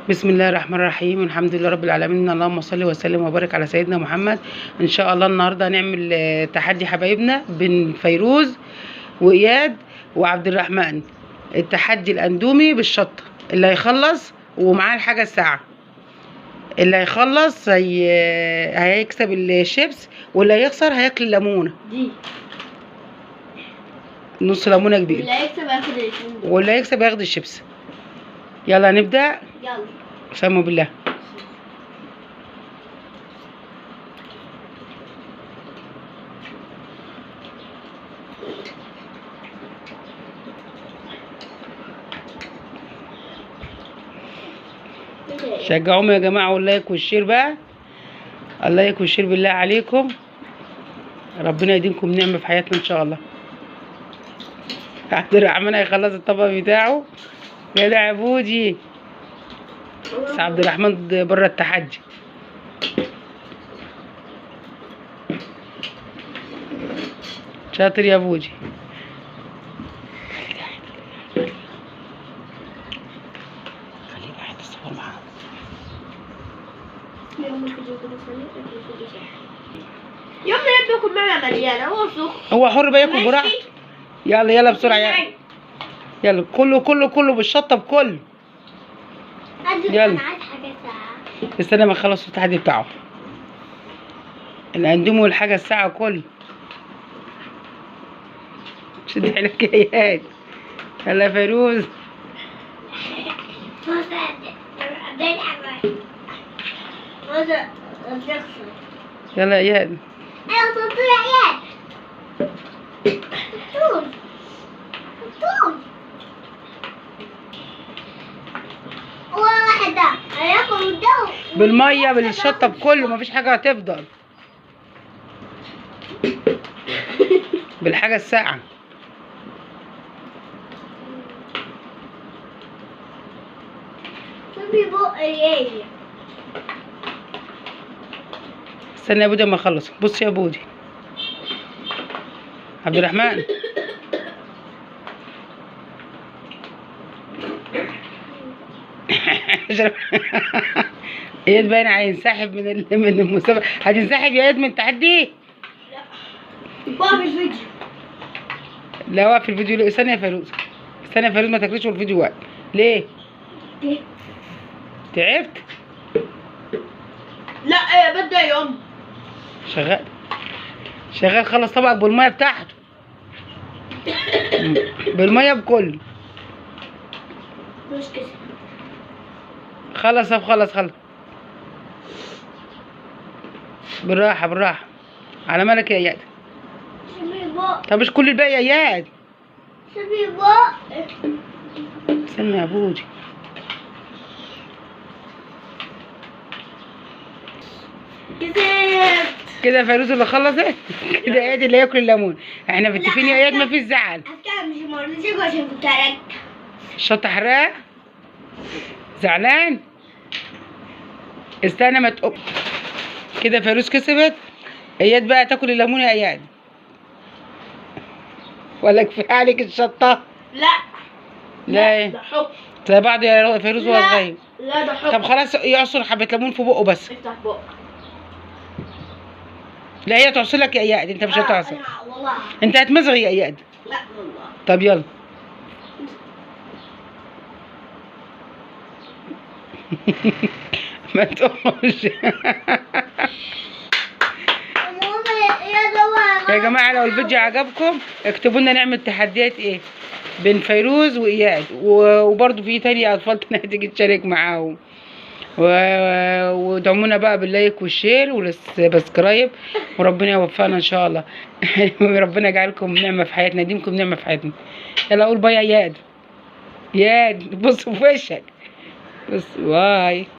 بسم الله الرحمن الرحيم. الحمد لله رب العالمين، اللهم صل وسلم وبارك على سيدنا محمد. ان شاء الله النهارده هنعمل تحدي حبايبنا بين فيروز واياد وعبد الرحمن. التحدي الاندومي بالشطه، اللي هيخلص ومعاه الحاجه الساعه، اللي هيخلص هيكسب الشيبس، واللي هيخسر هياكل الليمونه دي نص ليمونه كبير، واللي هيكسب ياخد الشيبس. يلا نبدا. يلا سموا بالله. شجعوهم يا جماعه، واللايك والشير بقى، اللايك والشير بالله عليكم. ربنا يديمكم نعمه في حياتنا ان شاء الله. عبد الرحمن هيخلص الطبق بتاعه. يا لعبودي، بس عبد الرحمن بره التحدي. شاطر يا بودي. خليه قاعد تصور معاه. يوم ما ياكل معنا مليانة هو سخن، هو حر بقى ياكل براحته. يلا يلا بسرعه يلا كله بالشطه بكل. يلا انا عايز حاجة ساعة. استنى ما يخلصوا التحدي بتاعه. الاندومي والحاجه الساعه كل. شد حيلك يا اياد. يلا يا فيروز. يلا يا اياد. ايوه طول يا اياد. طول واحدة هياكل الجو بالميه بالشطه بكله، مفيش حاجه هتفضل. بالحاجه الساعه. شوفي بق ايه. استنى يا بودي اما اخلص. بص يا بودي. عبد الرحمن. اياد باين هينسحب من المسابقه. هتنسحب يا اياد من التحدي؟ بقى في الفيديو. لا واقف في الفيديو ليه؟ استنى يا فيروز، استنى يا فيروز، ما تاكليش والفيديو واقف. ليه؟ تعبت؟ لا بدأ يوم شغال. خلص طبقك بالميه بتاعته. بالميه بكل. مش كده. خلص بالراحه على مالك يا اياد. شوفي بق. طب مش كل الباقي يا اياد. شوفي بق. استنى يا بودي. كده فيروز اللي خلصت. كده اياد اللي هياكل الليمون. احنا متفقين يا اياد مفيش زعل. مش مرضيش عشان كنت هرجع. الشطه حراق. زعلان. استنى ما تقوم. كده فيروز كسبت. اياد بقى تاكل الليمون يا اياد، ولا كفايه عليك الشطه؟ لا ده حب. زي بعض يا فيروز وهو صغير. لا ده حب. طب خلاص يعصر حبه ليمون في بقه بس. افتح بقك. لا هي تعصر لك يا اياد، انت مش هتعصر. والله انت هتمزغ يا اياد. لا والله. طب يلا. ما تقومش. يا جماعه لو الفيديو عجبكم اكتبوا لنا نعمل تحديات ايه بين فيروز واياد، وبرده في تاني اطفال تانية هتيجي تشارك معاهم. ودعمونا بقى باللايك والشير والسبسكرايب، وربنا يوفقنا ان شاء الله. ربنا يجعلكم نعمه في حياتنا، يديمكم نعمه في حياتنا. يلا قول باي يا اياد. بص في وشك. بص باي.